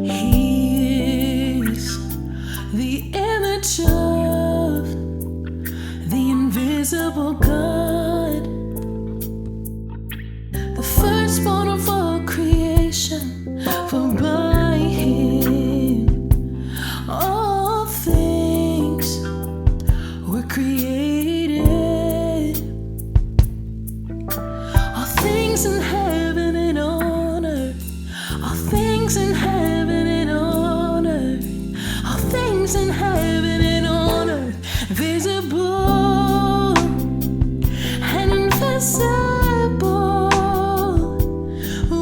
He is the image of the invisible God, the firstborn of all creation, for by Him all things were created. All things in heaven and on earth, all things in heaven and on earth, all things in heaven and on earth, visible and invisible,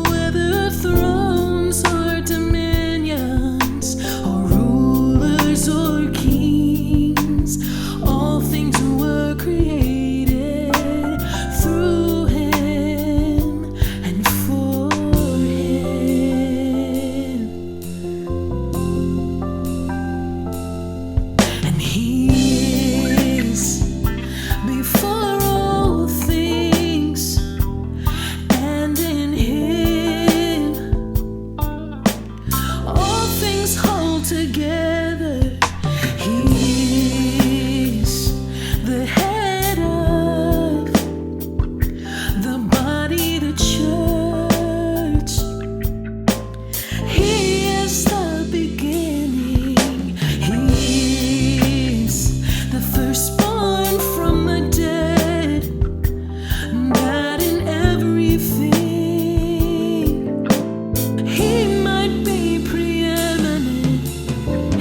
whether thrones or dominions, or rulers or kings, all things were created through Him and for Him. And He is before all things, and in Him all things hold together. He is the head of the body, the church. He is the beginning. He is the firstborn from the dead, that in everything He might be preeminent.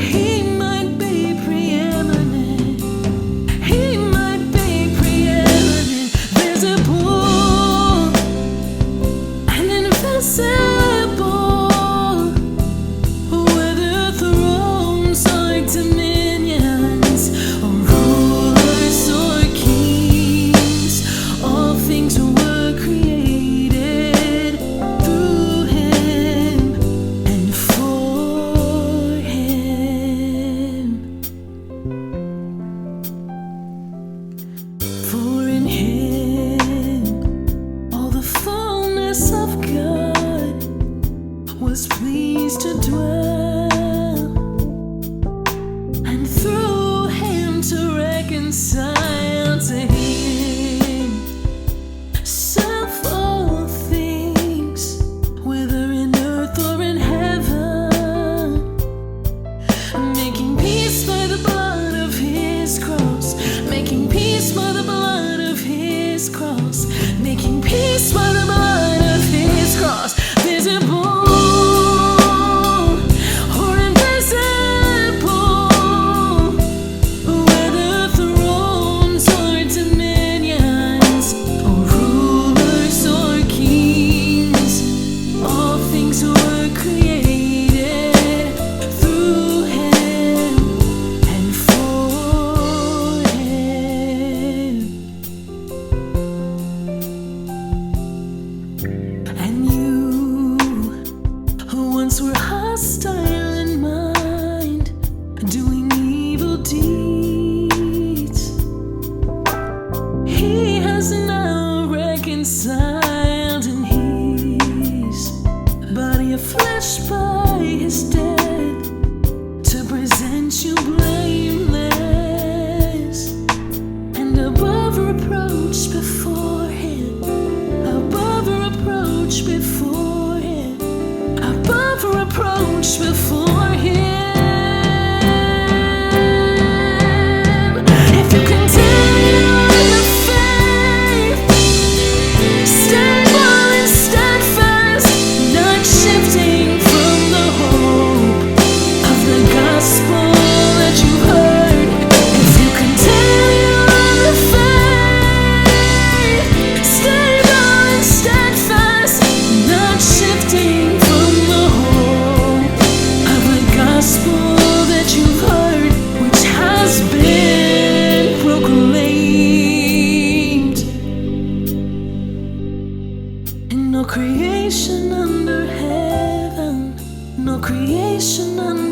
He might be preeminent. He might be preeminent, visible and invisible, whether thrones or dominions, or rulers or kings, all things were created through Him and for Him. For in Him all the fullness of God was pleased to dwell, and through Him to reconcile to Himself all things, whether in earth or in heaven, making peace by the blood of His cross, making peace by the blood of His cross, making peace by the blood of His cross, visible or invisible, whether thrones or dominions, or rulers or kings, all things were created through Him and for Him. And you, who once were hostile in mind, doing evil deeds, He has now reconciled in His body of flesh by His death, to present you blameless and above reproach before Him, above reproach before Him, above reproach before Him. If you continue in the faith, stable and steadfast, not shifting from the hope of the gospel that you heard. If you continue in the faith, stable and steadfast, not shifting from the hope of the gospel that you've heard, which has been proclaimed. And no creation under heaven, no creation under